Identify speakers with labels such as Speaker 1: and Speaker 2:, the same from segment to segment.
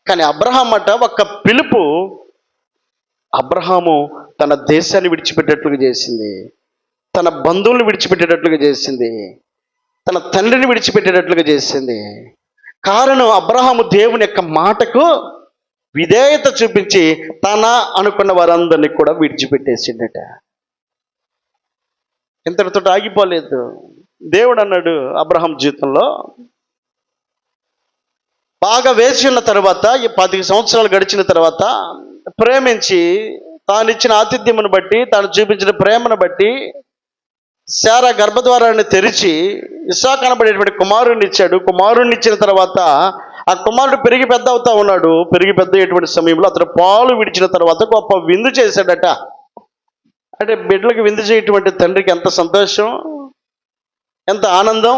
Speaker 1: కానీ అబ్రహాం అట ఒక పిలుపు అబ్రహాము తన దేశాన్ని విడిచిపెట్టేట్లుగా చేసింది, తన బంధువులను విడిచిపెట్టేటట్లుగా చేసింది, తన తండ్రిని విడిచిపెట్టేటట్లుగా చేసింది. కారణం అబ్రహాము దేవుని యొక్క మాటకు విధేయత చూపించి తన అనుకున్న వారందరినీ కూడా విడిచిపెట్టేసిండట. ఇంతటితో ఆగిపోలేదు. దేవుడు అన్నాడు అబ్రహాం జీవితంలో, బాగా వేచి ఉన్న తర్వాత, 10 సంవత్సరాలు గడిచిన తర్వాత ప్రేమించి తాను ఇచ్చిన ఆతిథ్యమును బట్టి, తాను చూపించిన ప్రేమను బట్టి శారా గర్భద్వారాన్ని తెరిచి ఇస్సాకు అనబడేటువంటి కుమారుణ్ణి ఇచ్చాడు. కుమారుణ్ణి ఇచ్చిన తర్వాత ఆ కుమారుడు పెరిగి పెద్ద అవుతా ఉన్నాడు. పెరిగి పెద్ద అయ్యేటువంటి సమయంలో అతను పాలు విడిచిన తర్వాత గొప్ప విందు చేశాడట. అంటే బిడ్డలకు విందు చేయటువంటి తండ్రికి ఎంత సంతోషం, ఎంత ఆనందం.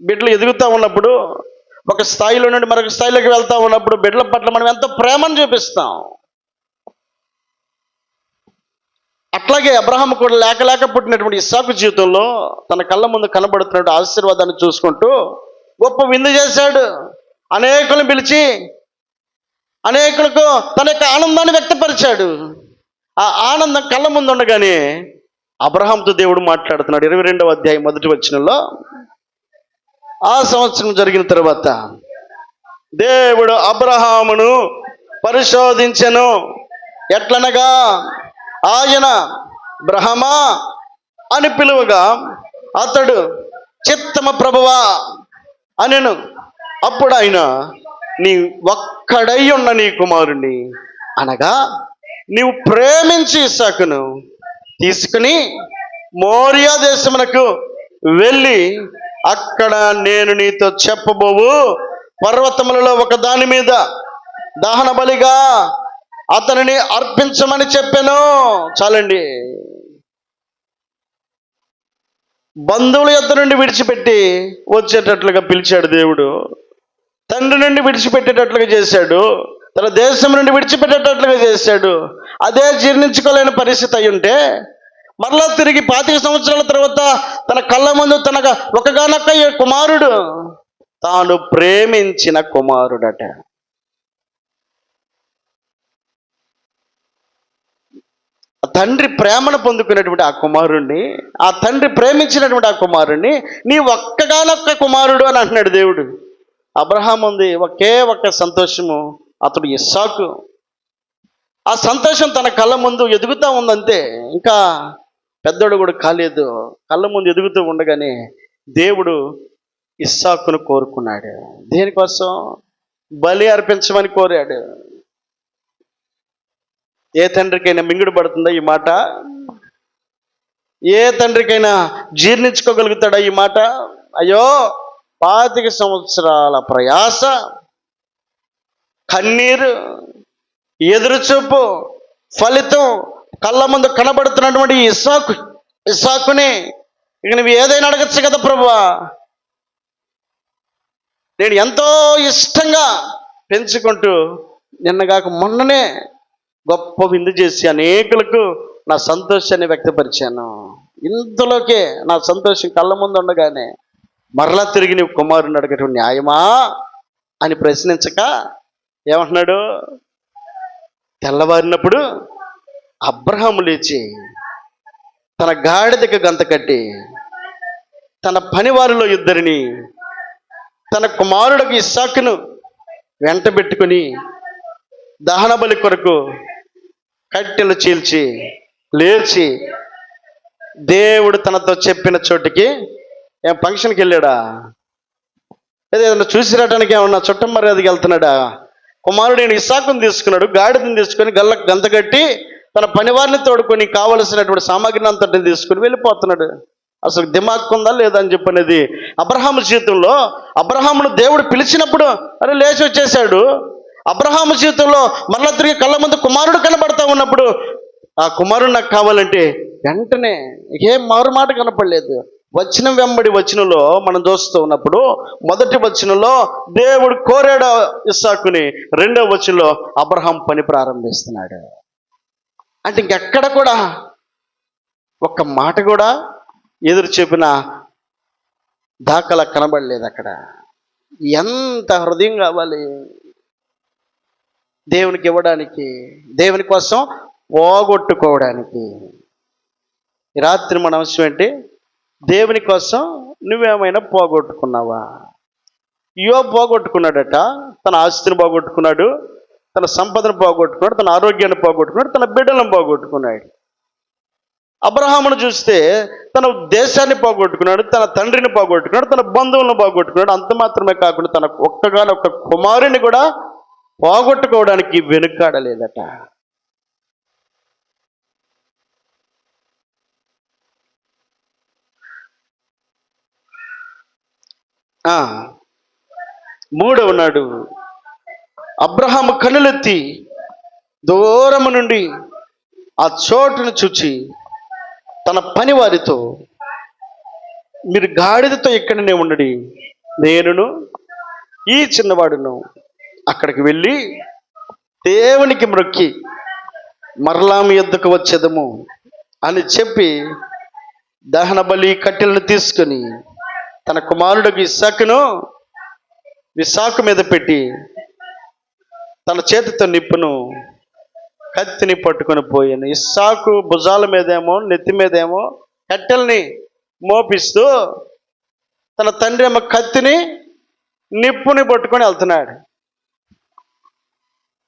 Speaker 1: బిడ్డలు ఎదుగుతూ ఉన్నప్పుడు, ఒక స్థాయిలో నుండి మరొక స్థాయిలోకి వెళ్తూ ఉన్నప్పుడు బిడ్డల పట్ల మనం ఎంత ప్రేమను చూపిస్తాం. అట్లాగే అబ్రహాము కూడా లేక పుట్టినటువంటి ఇస్సాకు జీవితంలో తన కళ్ళ ముందు కనబడుతున్నట్టు ఆశీర్వాదాన్ని చూసుకుంటూ గొప్ప విందు చేశాడు. అనేకులను పిలిచి అనేకులకు తన యొక్క ఆనందాన్ని వ్యక్తపరిచాడు. ఆ ఆనందం కళ్ళ ముందు ఉండగానే అబ్రహాంతో దేవుడు మాట్లాడుతున్నాడు. 22వ అధ్యాయం 1వ వచనంలో, ఆ సంవత్సరం జరిగిన తర్వాత దేవుడు అబ్రహామును పరిశోధించెను. ఎట్లనగా ఆయన బ్రహ్మా అని పిలువగా అతడు చిత్తమ ప్రభువా అనెను. అప్పుడు ఆయన, నీ ఒక్కడై ఉన్న నీ కుమారుణ్ణి అనగా నీవు ప్రేమించి ఇస్సాకును తీసుకుని మోరియా దేశమునకు వెళ్ళి అక్కడ నేను నీతో చెప్పబోవు పర్వతములలో ఒక దాని మీద దహన బలిగా అతనిని అర్పించమని చెప్పాను. చాలండి. బంధువుల యొద్ద నుండి విడిచిపెట్టి వచ్చేటట్లుగా పిలిచాడు దేవుడు. తండ్రి నుండి విడిచిపెట్టేటట్లుగా చేశాడు. తన దేశం నుండి విడిచిపెట్టేటట్లుగా చేశాడు. అదే జీర్ణించుకోలేని పరిస్థితి అయి ఉంటే మరలా తిరిగి 25 సంవత్సరాల తర్వాత తన కళ్ళ ముందు తన ఒకగానొక్క కుమారుడు, తాను ప్రేమించిన కుమారుడట. తండ్రి ప్రేమను పొందుకున్నటువంటి ఆ కుమారుణ్ణి, ఆ తండ్రి ప్రేమించినటువంటి ఆ కుమారుణ్ణి నీ ఒక్కగానొక్క కుమారుడు అని అంటున్నాడు దేవుడు. అబ్రహాం ఉంది ఒకే ఒక్క సంతోషము, అతడు ఇస్సాకు. ఆ సంతోషం తన కళ్ళ ముందు ఎదుగుతూ ఉందంతే, ఇంకా పెద్దోడు కూడా కాలేదు. కళ్ళ ముందు ఎదుగుతూ ఉండగానే దేవుడు ఇస్సాకును కోరుకున్నాడు. దేనికోసం? బలి అర్పించమని కోరాడు. ఏ తండ్రికైనా మింగుడు పడుతుందా ఈ మాట? ఏ తండ్రికైనా జీర్ణించుకోగలుగుతాడా ఈ మాట? అయ్యో, 25 సంవత్సరాల ప్రయాస, కన్నీరు, ఎదురుచూపు, ఫలితం కళ్ళ ముందు కనబడుతున్నటువంటి ఇస్సాకుని ఇక నువ్వు ఏదైనా అడగచ్చు కదా ప్రభువా, నేను ఎంతో ఇష్టంగా పెంచుకుంటూ నిన్నగాక మొన్ననే గొప్ప విందు చేసి అనేకులకు నా సంతోషాన్ని వ్యక్తపరిచాను. ఇంతలోకే నా సంతోషం కళ్ళ ముందు ఉండగానే మరలా తిరిగి నీవు కుమారుని అడగటం న్యాయమా అని ప్రశ్నించక ఏమంటున్నాడు? తెల్లవారినప్పుడు అబ్రహాము లేచి తన గాడిదకు గంత కట్టి తన పనివారిలో 2 తన కుమారుడికి ఇస్సాకును వెంట పెట్టుకుని దహన బలి కొరకు కట్టెలు చీల్చి లేచి దేవుడు తనతో చెప్పిన చోటికి ఫంక్షన్కి వెళ్ళాడా? ఏదైనా చూసి రావడానికి ఏమన్నా చుట్టం మర్యాదకి వెళ్తున్నాడా? కుమారుడు ఇస్సాకును తీసుకున్నాడు, గాడిదని తీసుకొని గంత కట్టి తన పనివారిని తోడుకొని కావలసినటువంటి సామాగ్రిని అంతటిని తీసుకుని వెళ్ళిపోతున్నాడు. అసలు దిమాగ్ ఉందా లేదా అని చెప్పనేది అబ్రహాము జీవితంలో. అబ్రహామును దేవుడు పిలిచినప్పుడు అరే లేచి వచ్చేసాడు. అబ్రహాము జీవితంలో మరలా తిరిగి కళ్ళ ముందు కుమారుడు కనబడతా ఉన్నప్పుడు ఆ కుమారుడు నాకు కావాలంటే వెంటనే ఏం మారు మాట కనపడలేదు. వచనం వెంబడి వచనంలో మనం చూస్తూ ఉన్నప్పుడు మొదటి వచనంలో దేవుడు కోరాడు ఇస్సాకుని, 2వ వచనంలో అబ్రహాం పని ప్రారంభిస్తున్నాడు. అంటే ఇంకెక్కడ కూడా ఒక్క మాట కూడా ఎదురు చెప్పిన దాఖలా కనబడలేదు. అక్కడ ఎంత హృదయం కావాలి, దేవునికి ఇవ్వడానికి, దేవుని కోసం పోగొట్టుకోవడానికి. ఈ రాత్రి మన అవసరం ఏంటి? దేవుని కోసం నువ్వేమైనా పోగొట్టుకున్నావా? యోబు పోగొట్టుకున్నాడట. తన ఆస్తిని పోగొట్టుకున్నాడు, తన సంపదను పోగొట్టుకున్నాడు, తన ఆరోగ్యాన్ని పోగొట్టుకున్నాడు, తన బిడ్డలను పోగొట్టుకున్నాడు. అబ్రహామును చూస్తే తన దేశాన్ని పోగొట్టుకున్నాడు, తన తండ్రిని పోగొట్టుకున్నాడు, తన బంధువులను పోగొట్టుకున్నాడు. అంత మాత్రమే కాకుండా తన ఒక్క కుమారుని కూడా పోగొట్టుకోవడానికి వెనుకాడలేదట. మూడవ నాడు అబ్రహాము కన్నులెత్తి దూరము నుండి ఆ చోటును చూచి తన పని వారితో, మీరు గాడిదతో ఇక్కడనే ఉండడి, నేనును ఈ చిన్నవాడును అక్కడికి వెళ్ళి దేవునికి మ్రొక్కి మరలా మీ యొద్దకు వచ్చేదము అని చెప్పి దహన బలి కట్టెలను తీసుకొని తన కుమారుడికి ఇస్సాకును విశాఖ మీద పెట్టి తన చేతితో నిప్పును కత్తిని పట్టుకొని పోయాను. ఇస్సాకు భుజాల మీదేమో నెత్తి మీదేమో కట్టెల్ని మోపిస్తూ తన తండ్రి ఏమో కత్తిని నిప్పుని పట్టుకొని వెళ్తున్నాడు.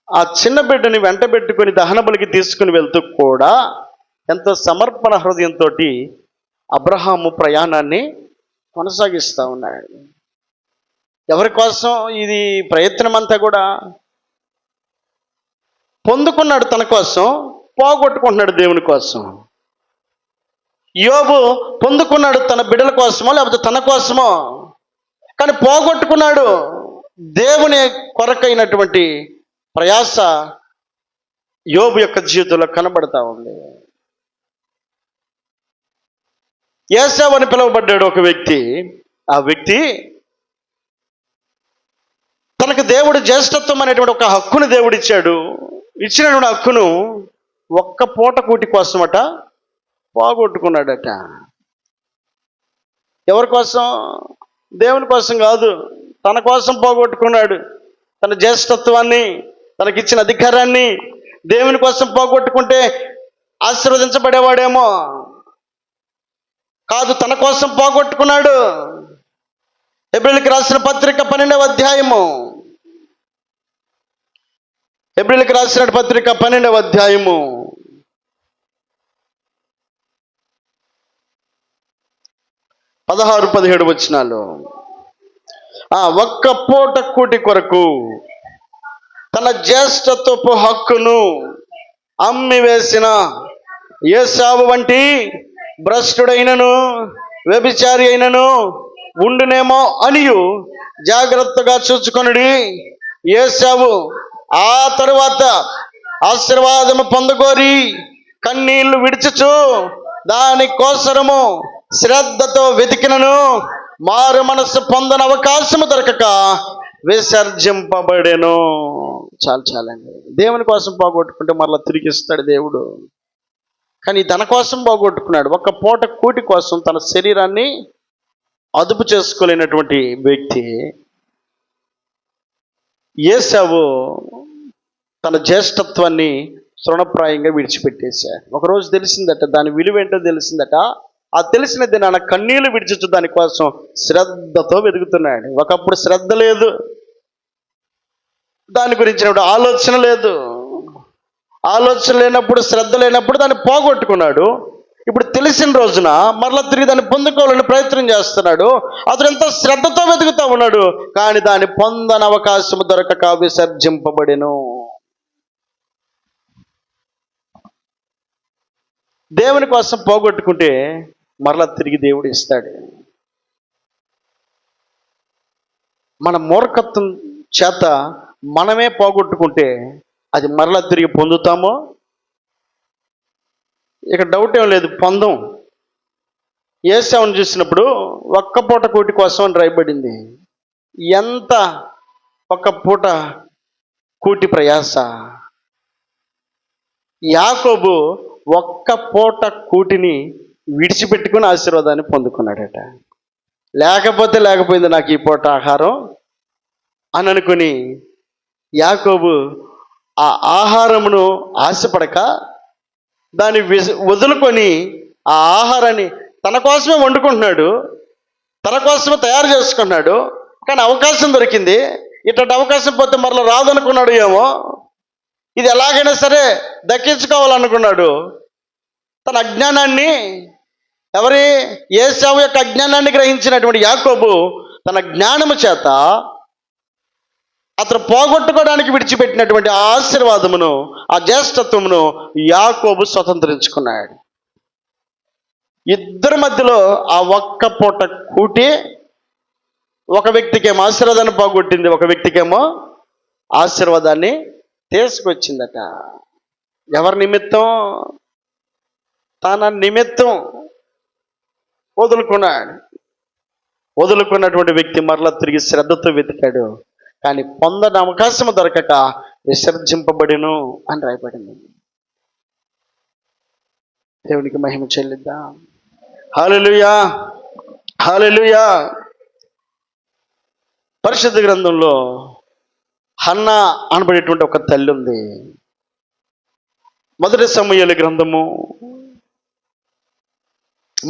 Speaker 1: ఆ చిన్న బిడ్డని వెంట పెట్టుకొని దహనబలికి తీసుకుని వెళ్తూ కూడా ఎంతో సమర్పణ హృదయంతో అబ్రహాము ప్రయాణాన్ని కొనసాగిస్తూ ఉన్నాడు. ఎవరి కోసం ఇది ప్రయత్నం అంతా కూడా? పొందుకున్నాడు తన కోసం, పోగొట్టుకుంటున్నాడు దేవుని కోసం. యోబు పొందుకున్నాడు తన బిడ్డల కోసమో లేకపోతే తన కోసమో, కానీ పోగొట్టుకున్నాడు దేవుని కొరకైనటువంటి ప్రయాస యోబు యొక్క జీవితంలో కనబడతా ఉంది. ఏశావు అని పిలువబడ్డాడు ఒక వ్యక్తి. ఆ వ్యక్తి తనకు దేవుడు జ్యేష్ఠత్వం అనేటువంటి ఒక హక్కును దేవుడు ఇచ్చాడు. ఇచ్చినటువంటి హక్కును ఒక్క పూట కూటి కోసమట పోగొట్టుకున్నాడట. ఎవరి కోసం? దేవుని కోసం కాదు, తన కోసం పోగొట్టుకున్నాడు. తన జ్యేష్ఠత్వాన్ని, తనకిచ్చిన అధికారాన్ని దేవుని కోసం పోగొట్టుకుంటే ఆశీర్వదించబడేవాడేమో కాదు, తన కోసం పోగొట్టుకున్నాడు. హెబ్రీయులకు రాసిన పత్రిక 12వ అధ్యాయము, హెబ్రీయులకు రాసిన పత్రిక 12వ అధ్యాయము 16-17 వచనాలు. ఒక్క పూట కూటి కొరకు తన జ్యేష్ఠత్వపు హక్కును అమ్మి వేసిన ఏశావు వంటి భ్రష్టుడైనను వ్యభిచారి అయినను ఉండునేమో అనియు జాగ్రత్తగా చూచుకొనుడి. ఏశావు ఆ తరువాత ఆశీర్వాదము పొందగోరి కన్నీళ్లు విడిచుచు దాని కోసరము శ్రద్ధతో వెతికినను మారు మనసు పొందని అవకాశము దొరకక విసర్జింపబడెను. చాలండి. దేవుని కోసం పోగొట్టుకుంటే మరలా తిరిగి ఇస్తాడు దేవుడు. కానీ తన కోసం పోగొట్టుకున్నాడు. ఒక్క పూట కూటి కోసం తన శరీరాన్ని అదుపు చేసుకోలేనటువంటి వ్యక్తి ఏశావు తన జ్యేష్ఠత్వాన్ని తృణప్రాయంగా విడిచిపెట్టేశాడు. ఒకరోజు తెలిసిందట, దాని విలువేంటో తెలిసిందట. ఆ తెలిసిన దినాన కన్నీళ్లు విడిచొచ్చు దానికోసం శ్రద్ధతో వెతుకుతున్నాడు. ఒకప్పుడు శ్రద్ధ లేదు, దాని గురించిన ఆలోచన లేదు. ఆలోచన లేనప్పుడు, శ్రద్ధ లేనప్పుడు దాన్ని పోగొట్టుకున్నాడు. ఇప్పుడు తెలిసిన రోజున మరలా తిరిగి దాన్ని పొందుకోవాలని ప్రయత్నం చేస్తున్నాడు. అతను ఎంతో శ్రద్ధతో వెతుకుతూ ఉన్నాడు, కానీ దాన్ని పొందని అవకాశం దొరకక విసర్జింపబడెను. దేవుని కోసం పోగొట్టుకుంటే మరలా తిరిగి దేవుడు ఇస్తాడు. మన మూర్ఖత్వం చేత మనమే పోగొట్టుకుంటే అది మరలా తిరిగి పొందుతామో? ఇక డౌట్ ఏం లేదు, పొందం. ఏశావును చూసినప్పుడు ఒక్క పూట కూటి కోసం అని రాయబడింది. ఎంత ఒక్క పూట కూటి ప్రయాస! యాకోబు ఒక్క పూట కూటిని విడిచిపెట్టుకుని ఆశీర్వాదాన్ని పొందుకున్నాడట. లేకపోయింది నాకు ఈ పూట ఆహారం అని అనుకుని యాకోబు ఆ ఆహారమును ఆశపడక దాన్ని వదులుకొని ఆ ఆహారాన్ని తన కోసమే వండుకుంటున్నాడు, తన కోసమే తయారు చేసుకున్నాడు. కానీ అవకాశం దొరికింది, ఇట్లాంటి అవకాశం పోతే మరలా రాదనుకున్నాడు ఏమో, ఇది ఎలాగైనా సరే దక్కించుకోవాలనుకున్నాడు. తన అజ్ఞానాన్ని ఏశావు యొక్క అజ్ఞానాన్ని గ్రహించినటువంటి యాకోబు తన జ్ఞానము చేత అతను పోగొట్టుకోవడానికి విడిచిపెట్టినటువంటి ఆ ఆశీర్వాదమును, ఆ జ్యేష్ఠత్వమును యాకోబు స్వతంత్రించుకున్నాడు. ఇద్దరి మధ్యలో ఆ ఒక్క పూట కూటి ఒక వ్యక్తికేమో ఆశీర్వాదాన్ని పోగొట్టింది, ఒక వ్యక్తికేమో ఆశీర్వాదాన్ని తీసుకొచ్చిందట. ఎవరి నిమిత్తం? తన నిమిత్తం వదులుకున్నటువంటి వ్యక్తి మరలా తిరిగి శ్రద్ధతో వెతికాడు, కానీ పొందని అవకాశం దొరకక విసర్జింపబడిను అని రాయబడింది. దేవునికి మహిమ చెల్లిద్దాం. హల్లెలూయా, హల్లెలూయా. పరిశుద్ధ గ్రంథంలో హన్నా అనబడేటువంటి ఒక తల్లి ఉంది. మొదటి సమూయేలు గ్రంథము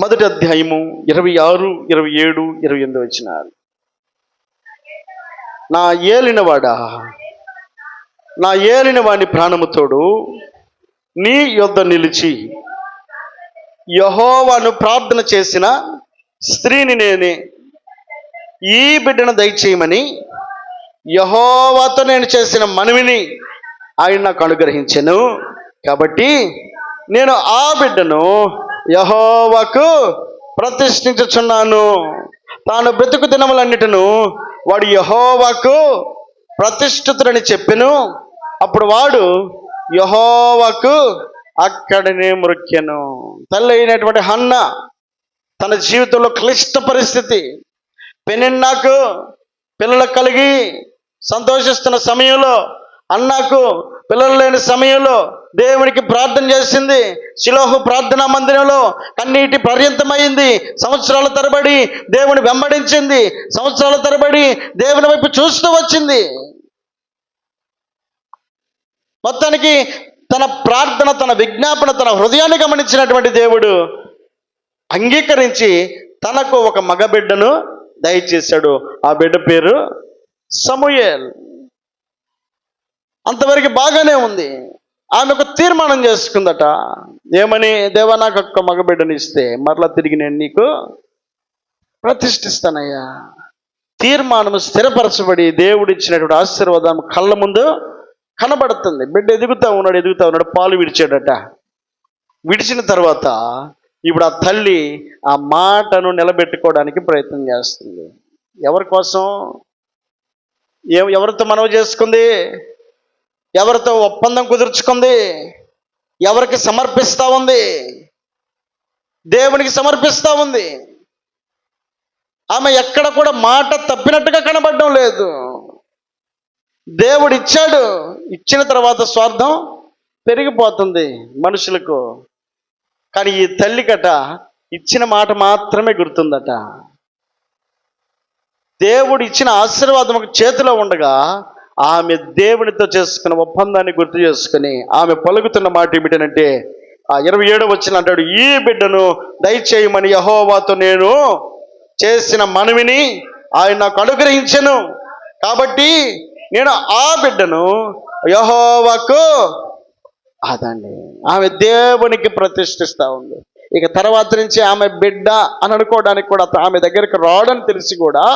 Speaker 1: 1వ అధ్యాయము 26, 27, 28 వచనాలు. నా ఏలిన వాని ప్రాణముతోడు నీ యొద్ద నిలిచి యెహోవాను ప్రార్థన చేసిన స్త్రీని నేనే. ఈ బిడ్డను దయచేయమని యెహోవాతో నేను చేసిన మనవిని ఆయన నాకు అనుగ్రహించెను. కాబట్టి నేను ఆ బిడ్డను యెహోవాకు ప్రతిష్ఠించుచున్నాను. తాను బ్రతుకు దినములన్నిటిను వాడు యెహోవాకు ప్రతిష్ఠితుడని చెప్పెను. అప్పుడు వాడు యెహోవాకు అక్కడనే మ్రొక్కెను. తల్లి అయినటువంటి హన్నా తన జీవితంలో క్లిష్ట పరిస్థితి, పెనిన్నాకు పిల్లలు కలిగి సంతోషిస్తున్న సమయంలో, అన్నాకు పిల్లలు లేని సమయంలో దేవునికి ప్రార్థన చేసింది. శిలోహు ప్రార్థనా మందిరంలో కన్నీటి పర్యంతమైంది. సంవత్సరాల తరబడి దేవుని వెంబడించింది, సంవత్సరాల తరబడి దేవుని వైపు చూస్తూ వచ్చింది. మొత్తానికి తన ప్రార్థన, తన విజ్ఞాపన, తన హృదయాన్ని గమనించినటువంటి దేవుడు అంగీకరించి తనకు ఒక మగబిడ్డను దయచేశాడు. ఆ బిడ్డ పేరు సమూయేల్. అంతవరకు బాగానే ఉంది. ఆమె ఒక తీర్మానం చేసుకుందట. ఏమని? దేవా, నాకు ఒక్క మగబిడ్డని ఇస్తే మరలా తిరిగి నేను నీకు ప్రతిష్ఠిస్తానయ్యా. తీర్మానం స్థిరపరచబడి దేవుడు ఇచ్చినటువంటి ఆశీర్వాదం కళ్ళ ముందు కనబడుతుంది. బిడ్డ ఎదుగుతూ ఉన్నాడు. పాలు విడిచాడట. విడిచిన తర్వాత ఇప్పుడు ఆ తల్లి ఆ మాటను నిలబెట్టుకోవడానికి ప్రయత్నం చేస్తుంది. ఎవరి కోసం? ఎవరితో మనవి చేసుకుంది? ఎవరితో ఒప్పందం కుదుర్చుకుంది? ఎవరికి సమర్పిస్తూ ఉంది? దేవునికి సమర్పిస్తూ ఉంది. ఆమె ఎక్కడ కూడా మాట తప్పినట్టుగా కనబడడం లేదు. దేవుడు ఇచ్చాడు, ఇచ్చిన తర్వాత స్వార్థం పెరిగిపోతుంది మనుషులకు. కానీ ఈ తల్లికట ఇచ్చిన మాట మాత్రమే గుర్తుందట. దేవుడు ఇచ్చిన ఆశీర్వాదం ఒక చేతిలో ఉండగా ఆమె దేవునితో చేసుకున్న ఒప్పందాన్ని గుర్తు చేసుకుని ఆమె పలుకుతున్న మాట ఏమిటంటే, ఆ 27వ వచనం అంటాడు, ఈ బిడ్డను దయచేయమని యెహోవాతో నేను చేసిన మనవిని ఆయన నాకు అనుగ్రహించెను. కాబట్టి నేను ఆ బిడ్డను యెహోవాకు అదండి ఆమె దేవునికి ప్రతిష్ఠిస్తూ ఉంది. ఇక తర్వాత నుంచి ఆమె బిడ్డ అని అనుకోవడానికి కూడా ఆమె దగ్గరికి రావడం తెలిసి కూడా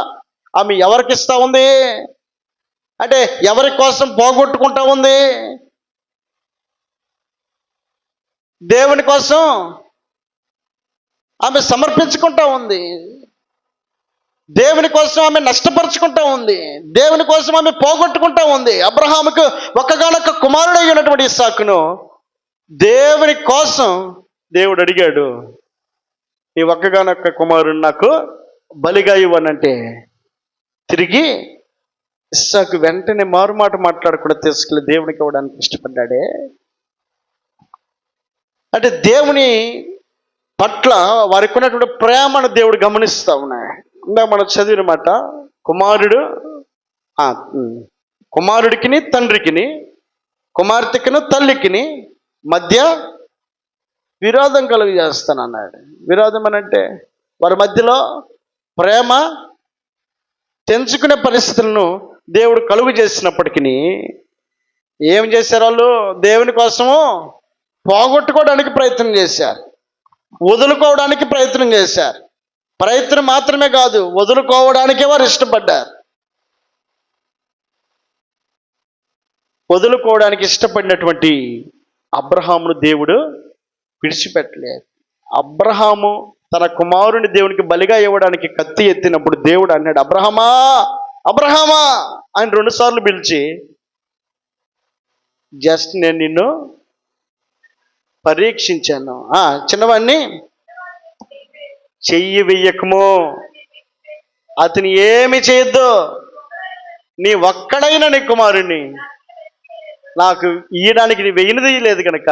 Speaker 1: ఆమె ఎవరికి ఇస్తూ ఉంది అంటే ఎవరి కోసం పోగొట్టుకుంటా ఉంది? దేవుని కోసం ఆమె సమర్పించుకుంటా ఉంది. దేవుని కోసం ఆమె నష్టపరుచుకుంటా ఉంది. దేవుని కోసం ఆమె పోగొట్టుకుంటా ఉంది. అబ్రహాముకు ఒక్కగానొక్క కుమారుడు అయినటువంటి ఇస్సాకును దేవుని కోసం దేవుడు అడిగాడు, నీ ఒక్కగానొక్క కుమారుడు నాకు బలిగా ఇవ్వనంటే తిరిగి ఇస్సాకు వెంటనే మారుమాట మాట్లాడకుండా తీసుకెళ్ళి దేవునికి ఇవ్వడానికి ఇష్టపడ్డాడే. అంటే దేవుని పట్ల వారికి ఉన్నటువంటి ప్రేమను దేవుడు గమనిస్తూ ఉన్నాడు. ఇందాక మనం చదివిన మాట, కుమారుడికిని తండ్రికిని కుమార్తెకును తల్లికిని మధ్య విరోధం కలుగు చేస్తానన్నాడు. విరోధం అని అంటే వారి మధ్యలో ప్రేమ తెంచుకునే పరిస్థితులను దేవుడు కలుగు చేసినప్పటికీ ఏం చేశారు? వాళ్ళు దేవుని కోసము పోగొట్టుకోవడానికి ప్రయత్నం చేశారు, వదులుకోవడానికి ప్రయత్నం చేశారు. ప్రయత్నం మాత్రమే కాదు, వదులుకోవడానికే వారు ఇష్టపడ్డారు. వదులుకోవడానికి ఇష్టపడినటువంటి అబ్రహామును దేవుడు విడిచిపెట్టలేదు. అబ్రహాము తన కుమారుని దేవునికి బలిగా ఇవ్వడానికి కత్తి ఎత్తినప్పుడు దేవుడు అన్నాడు, అబ్రహమా అబ్రహమా అని 2 సార్లు పిలిచి, జస్ట్ నేను నిన్ను పరీక్షించాను, చిన్నవాడిని చెయ్యి వెయ్యకము, అతని ఏమి చేయొద్దు, నీ ఒక్కడైనా నీ కుమారుణ్ణి నాకు ఇయ్యడానికి నీ వెయ్యినది లేదు కనుక.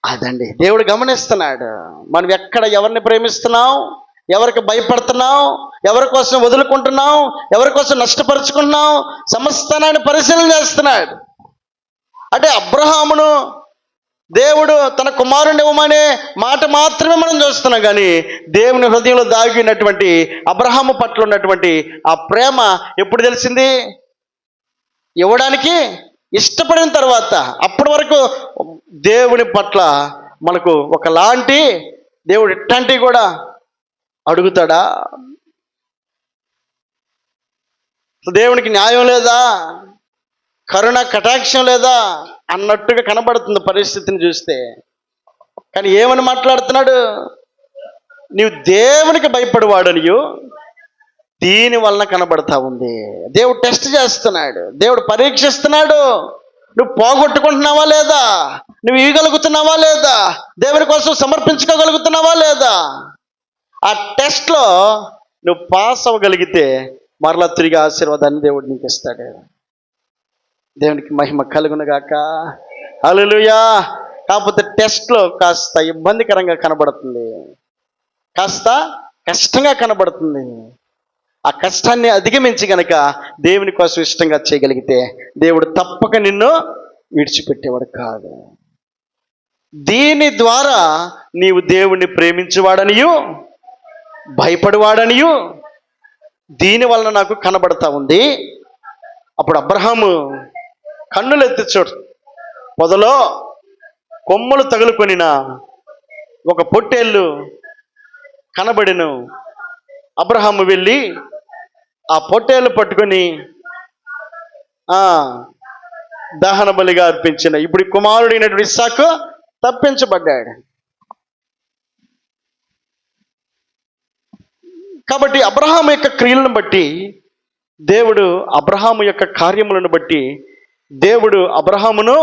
Speaker 1: అదండి దేవుడు గమనిస్తున్నాడు. మనం ఎక్కడ ఎవరిని ప్రేమిస్తున్నాం, ఎవరికి భయపడుతున్నాం, ఎవరి కోసం వదులుకుంటున్నాం, ఎవరి కోసం నష్టపరుచుకుంటున్నాం, సమస్తాన్ని పరిశీలన చేస్తున్నాడు. అంటే అబ్రహామును దేవుడు తన కుమారుని ఇవ్వమనే మాట మాత్రమే మనం చూస్తున్నాం, కానీ దేవుని హృదయంలో దాగినటువంటి అబ్రహాము పట్ల ఉన్నటువంటి ఆ ప్రేమ ఎప్పుడు తెలిసింది? ఇవ్వడానికి ఇష్టపడిన తర్వాత. అప్పటి వరకు దేవుని పట్ల మనకు ఒకలాంటి దేవుడు ఇట్లాంటివి కూడా అడుగుతాడా? దేవునికి న్యాయం లేదా, కరుణ కటాక్షం లేదా అన్నట్టుగా కనబడుతుంది పరిస్థితిని చూస్తే. కానీ ఏమని మాట్లాడుతున్నాడు? నీవు దేవునికి భయపడేవాడనియు దీని వలన కనబడతా ఉంది. దేవుడు టెస్ట్ చేస్తున్నాడు, దేవుడు పరీక్షిస్తున్నాడు. నువ్వు పోగొట్టుకుంటున్నావా లేదా, నువ్వు ఇవ్వగలుగుతున్నావా లేదా, దేవుని కోసం సమర్పించుకోగలుగుతున్నావా లేదా. ఆ టెస్ట్లో నువ్వు పాస్ అవ్వగలిగితే మరలా తిరిగి ఆశీర్వాదాన్ని దేవుడు నీకు ఇస్తాడు. దేవునికి మహిమ కలుగునుగాక. హల్లెలూయా. కాకపోతే టెస్ట్లో కాస్త ఇబ్బందికరంగా కనబడుతుంది, కాస్త కష్టంగా కనబడుతుంది. ఆ కష్టాన్ని అధిగమించి గనక దేవుని కోసం ఇష్టంగా చేయగలిగితే దేవుడు తప్పక నిన్ను విడిచిపెట్టేవాడు కాదు. దీని ద్వారా నీవు దేవుణ్ణి ప్రేమించేవాడనియు భయపడేవాడనియు దీని వలన నాకు కనబడతా ఉంది. అప్పుడు అబ్రహాము కన్నులెత్తి చూడు, పొదలో కొమ్మలు తగులుకొనిన ఒక పొట్టేళ్ళు కనబడెను. అబ్రహాము వెళ్ళి ఆ పొట్టేళ్ళు పట్టుకొని దహన బలిగా అర్పించిన. ఇప్పుడు కుమారుడైనటువంటి ఇస్సాకు తప్పించబడ్డాడు. కాబట్టి అబ్రహాము యొక్క క్రియలను బట్టి దేవుడు, అబ్రహాము యొక్క కార్యములను బట్టి దేవుడు అబ్రహామును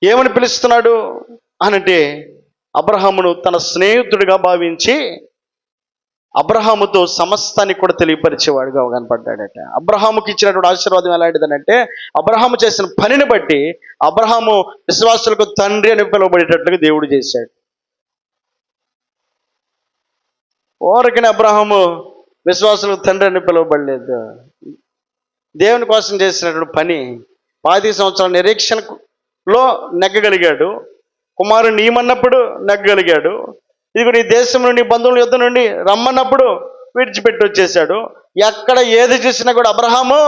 Speaker 1: ఏమని పిలుస్తున్నాడు అనంటే, అబ్రహామును తన స్నేహితుడిగా భావించి అబ్రహాముతో సమస్తాన్ని కూడా తెలియపరిచేవాడుగా కనపడ్డాడట. అబ్రహాముకి ఇచ్చినటువంటి ఆశీర్వాదం ఎలాంటిదనంటే, అబ్రహాము చేసిన పనిని బట్టి అబ్రహాము విశ్వాసులకు తండ్రి అని పిలువబడేటట్లుగా దేవుడు చేశాడు. ఓరకని అబ్రహాము విశ్వాసులకు తండ్రి అని పిలువబడలేదు. దేవుని కోసం చేసినటువంటి పని 10 సంవత్సరాల నిరీక్షణలో నెగ్గగలిగాడు. కుమారుని నీమన్నప్పుడు నెగ్గగలిగాడు. ఇదిగో నీ దేశం నుండి బంధువుల యుద్ధం నుండి రమ్మన్నప్పుడు విడిచిపెట్టి వచ్చేసాడు. ఎక్కడ ఏది చూసినా కూడా అబ్రహాము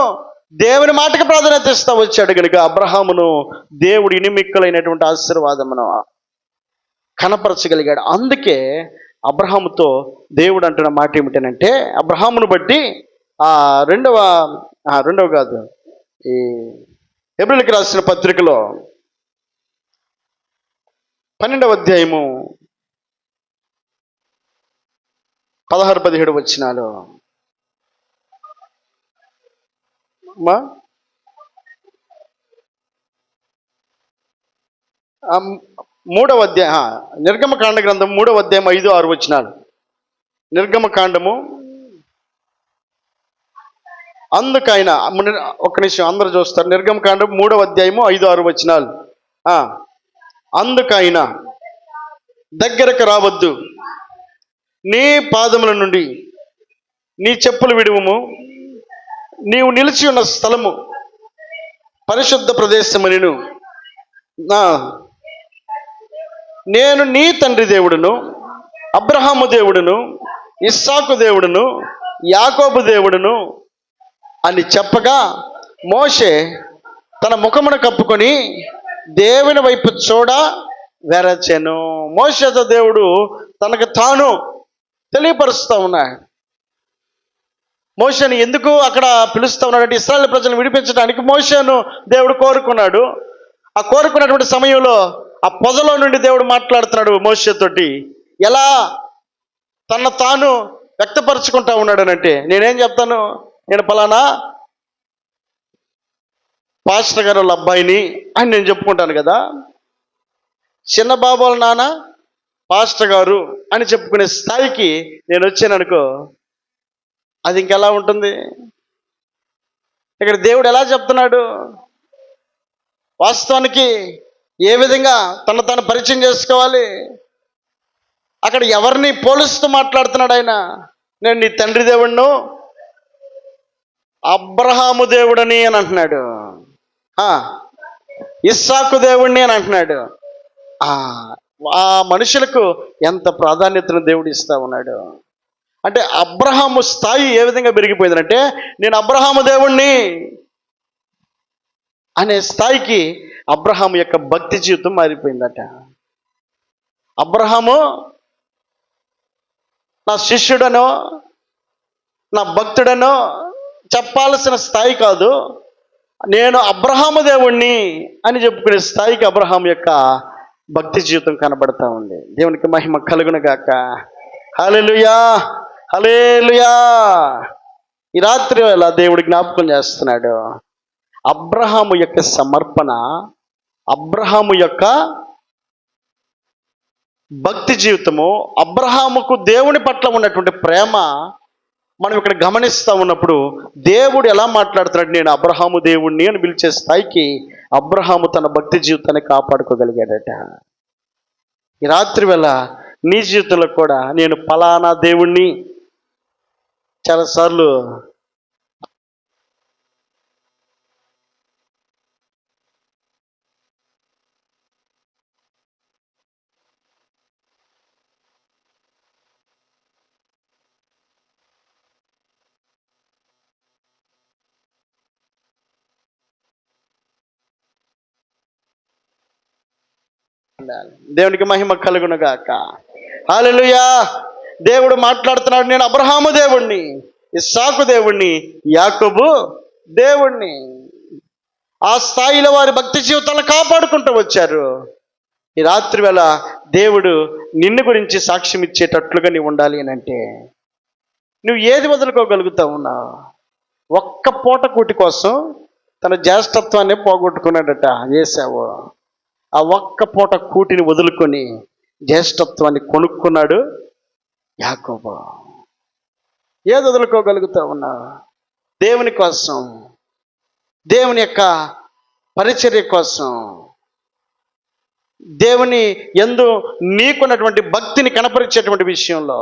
Speaker 1: దేవుని మాటకి ప్రాధాన్యత ఇస్తూ వచ్చాడు కనుక అబ్రహామును దేవుడు ఇనిమిక్కలైనటువంటి ఆశీర్వాదమును కనపరచగలిగాడు. అందుకే అబ్రహాముతో దేవుడు అంటున్న మాట ఏమిటనంటే, అబ్రహామును బట్టి రెండవ కాదు, ఈ హెబ్రీయులకు రాసిన పత్రికలో 12వ అధ్యాయము 16-17 వచనాలు. మూడవ అధ్యాయం, నిర్గమకాండ గ్రంథం 3వ అధ్యాయం 5-6 వచనాలు. నిర్గమకాండము, అందుకైనా ఒక్క నిమిషం అందరూ చూస్తారు. నిర్గమకాండం 3వ అధ్యాయము 5-6 వచనాలు. అందుకైనా దగ్గరకు రావద్దు, నీ పాదముల నుండి నీ చెప్పులు విడువుము, నీవు నిలిచి ఉన్న స్థలము పరిశుద్ధ ప్రదేశమును నేను నీ తండ్రి దేవుడును, అబ్రహాము దేవుడును, ఇస్సాకు దేవుడును, యాకోబు దేవుడును అని చెప్పగా మోషే తన ముఖమును కప్పుకొని దేవుని వైపు చూడ వెరచెను. మోషేతో దేవుడు తనకు తాను తెలియపరుస్తూ ఉన్నాడు. మోషేను ఎందుకు అక్కడ పిలుస్తూ ఉన్నాడంటే ఇశ్రాయేలు ప్రజలను విడిపించడానికి మోషేను దేవుడు కోరుకున్నాడు. ఆ కోరుకున్నటువంటి సమయంలో ఆ పొదలో నుండి దేవుడు మాట్లాడుతున్నాడు మోషేతోటి. ఎలా తన తాను వ్యక్తపరుచుకుంటా ఉన్నాడు అంటే, నేనేం చెప్తాను, నేను పలానా పాస్టర్ గారు వాళ్ళ అబ్బాయిని అని నేను చెప్పుకుంటాను కదా. చిన్న బాబు వాళ్ళ నాన్న పాస్టర్ గారు అని చెప్పుకునే స్థాయికి నేను వచ్చాను అనుకో, అది ఇంకెలా ఉంటుంది? ఇక్కడ దేవుడు ఎలా చెప్తున్నాడు? వాస్తవానికి ఏ విధంగా తను పరిచయం చేసుకోవాలి? అక్కడ ఎవరిని పోలుస్తూ మాట్లాడుతున్నాడు ఆయన? నేను నీ తండ్రి దేవుడును, అబ్రహాము దేవుడని అని అంటున్నాడు, ఇస్సాకు దేవుడిని అని అంటున్నాడు. ఆ మనుషులకు ఎంత ప్రాధాన్యతను దేవుడు ఇస్తా ఉన్నాడు అంటే, అబ్రహాము స్థాయి ఏ విధంగా పెరిగిపోయిందంటే, నేను అబ్రహాము దేవుణ్ణి అనే స్థాయికి అబ్రహాము యొక్క భక్తి జీవితం మారిపోయిందట. అబ్రహాము నా శిష్యుడనో నా భక్తుడనో చెప్పాల్సిన స్థాయి కాదు, నేను అబ్రహాము దేవుణ్ణి అని చెప్పుకునే స్థాయికి అబ్రహాం యొక్క భక్తి జీవితం కనబడతా ఉంది. దేవునికి మహిమ కలుగును గాక. హల్లెలూయా, హల్లెలూయా. ఈ రాత్రి వేళ దేవుడు జ్ఞాపకం చేస్తున్నాడు, అబ్రహాము యొక్క సమర్పణ, అబ్రహాము యొక్క భక్తి జీవితము, అబ్రహాముకు దేవుని పట్ల ఉన్నటువంటి ప్రేమ మనం ఇక్కడ గమనిస్తూ ఉన్నప్పుడు దేవుడు ఎలా మాట్లాడుతున్నాడు, నేను అబ్రహాము దేవుణ్ణి అని పిలిచే స్థాయికి అబ్రహాము తన భక్తి జీవితాన్ని కాపాడుకోగలిగాడట. ఈ రాత్రి వేళ నీ జీవితంలో కూడా నేను ఫలానా దేవుణ్ణి చాలాసార్లు దేవునికి మహిమ కలుగును గాక. హల్లెలూయా. దేవుడు మాట్లాడుతున్నాడు, నేను అబ్రహాము దేవుణ్ణి, ఇస్సాకు దేవుణ్ణి, యాకోబు దేవుణ్ణి. ఆ స్థాయిలో వారి భక్తి జీవితాలను కాపాడుకుంటూ వచ్చారు. ఈ రాత్రి వేళ దేవుడు నిన్ను గురించి సాక్ష్యం ఇచ్చేటట్లుగా నీవు ఉండాలి అని అంటే నువ్వు ఏది వదులుకోగలుగుతా ఉన్నావు? ఒక్క పూట కూటి కోసం తన జ్యేష్ఠత్వాన్ని పోగొట్టుకున్నాడట ఏశావు. ఆ ఒక్క పూట కూటిని వదులుకొని జ్యేష్ఠత్వాన్ని కొనుక్కున్నాడు యాకోబు. ఏది వదులుకోగలుగుతా ఉన్నావు? దేవుని కోసం, దేవుని యొక్క పరిచర్య కోసం, దేవుని యందు నీకున్నటువంటి భక్తిని కనపరిచేటువంటి విషయంలో.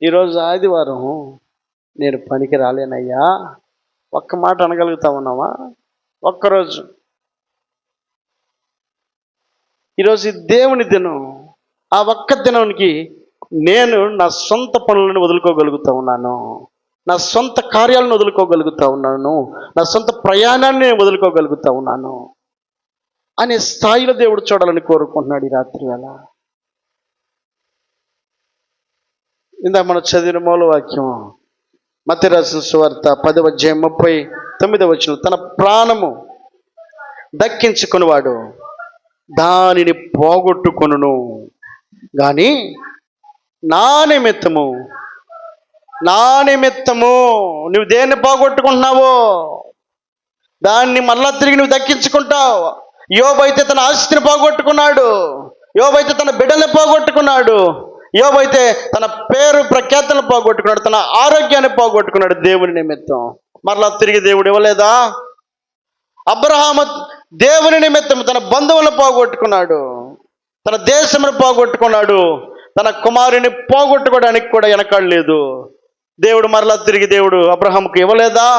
Speaker 1: ఈరోజు ఆదివారం నేను పనికి రాలేనయ్యా, ఒక్క మాట అనగలుగుతా ఉన్నావా? ఒక్కరోజు. ఈరోజు దేవుని దినం. ఆ ఒక్క దినానికి నేను నా సొంత పనులను వదులుకోగలుగుతా ఉన్నాను, నా సొంత కార్యాలను వదులుకోగలుగుతా ఉన్నాను, నా సొంత ప్రయాణాన్ని నేను వదులుకోగలుగుతా ఉన్నాను అనే స్థాయిలో దేవుడు చూడాలని కోరుకుంటున్నాడు ఈ రాత్రి వేళ. ఇందాక మనం చదివిన మూలవాక్యం మత్తయి రాసిన సువార్త 10వ అధ్యాయం 39వ వచనం, తన ప్రాణము దక్కించుకునివాడు దానిని పోగొట్టుకొనును కానీ నా నిమిత్తము నువ్వు దేన్ని పోగొట్టుకుంటున్నావో దాన్ని మళ్ళా తిరిగి నువ్వు దక్కించుకుంటావు. యోబు అయితే తన ఆస్తిని పోగొట్టుకున్నాడు, యోబు అయితే తన బిడ్డల్ని పోగొట్టుకున్నాడు, యోబు అయితే తన పేరు ప్రఖ్యాతలను పోగొట్టుకున్నాడు, తన ఆరోగ్యాన్ని పోగొట్టుకున్నాడు దేవుని నిమిత్తం. మరలా తిరిగి దేవుడు ఇవ్వలేదా? అబ్రహాము దేవుని నిమిత్తం తన బంధువులను పోగొట్టుకున్నాడు, తన దేశమును పోగొట్టుకున్నాడు, తన కుమారుని పోగొట్టుకోవడానికి కూడా వెనకాడలేదు. దేవుడు మరలా తిరిగి దేవుడు అబ్రహాముకు ఇవ్వలేదా?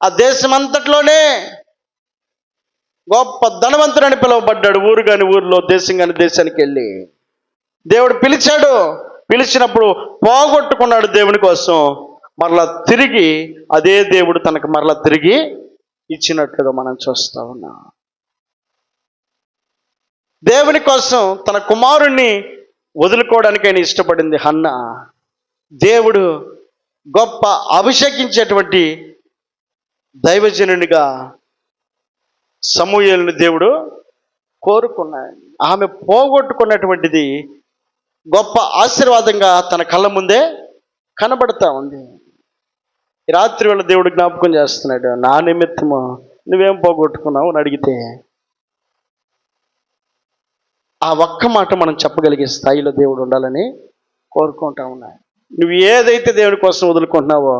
Speaker 1: ఆ దేశమంతట్లోనే గొప్ప ధనవంతుడని పిలువబడ్డాడు. ఊరు కాని ఊరిలో, దేశం కాని దేశానికి వెళ్ళి దేవుడు పిలిచాడు. పిలిచినప్పుడు పోగొట్టుకున్నాడు దేవుని కోసం. మరలా తిరిగి అదే దేవుడు తనకు మరలా తిరిగి ఇచ్చినట్లుగా మనం చూస్తా ఉన్నాం. దేవుని కోసం తన కుమారుణ్ణి వదులుకోవడానికి ఆయన ఇష్టపడింది హన్న. దేవుడు గొప్ప అభిషేకించేటువంటి దైవజనునిగా సమూయేలుని దేవుడు కోరుకున్నాడు. ఆమె పోగొట్టుకున్నటువంటిది గొప్ప ఆశీర్వాదంగా తన కళ్ళ ముందే కనబడతా ఉంది. ఈ రాత్రి వేళ దేవుడు జ్ఞాపకం చేస్తున్నాడు, నా నిమిత్తము నువ్వేం పోగొట్టుకున్నావు అని అడిగితే ఆ ఒక్క మాట మనం చెప్పగలిగే స్థాయిలో దేవుడు ఉండాలని కోరుకుంటా ఉన్నాడు. నువ్వు ఏదైతే దేవుని కోసం వదులుకుంటున్నావో,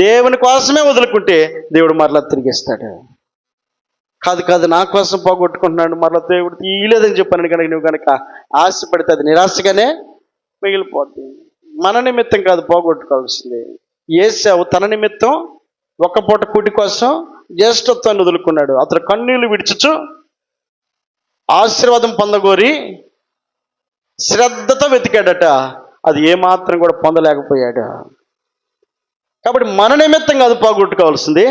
Speaker 1: దేవుని కోసమే వదులుకుంటే దేవుడు మరలా తిరిగిస్తాడు. కాదు నా కోసం పోగొట్టుకుంటున్నాడు, మరలా దేవుడు తీయలేదని చెప్పాను కనుక నువ్వు కనుక ఆశపడితే అది నిరాశగానే మిగిలిపోద్ది. మన నిమిత్తం కాదు పోగొట్టుకోవాల్సింది. ఏశావు తన నిమిత్తం ఒక్క పూట కూటి కోసం జ్యేష్ఠత్వాన్ని వదులుకున్నాడు. అతను కన్నీళ్లు విడిచుచు ఆశీర్వాదం పొందగోరి శ్రద్ధతో వెతికాడట. అది ఏమాత్రం కూడా పొందలేకపోయాడు. కాబట్టి మన నిమిత్తం కాదు పోగొట్టుకోవాల్సింది,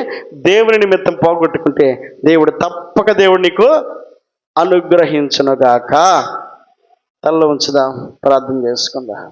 Speaker 1: దేవుని నిమిత్తం పోగొట్టుకుంటే దేవుడు తప్పక దేవుడు నీకు అనుగ్రహించునుగాక. తల్ల ఉంచుదాం, ప్రార్థన చేసుకుందాం.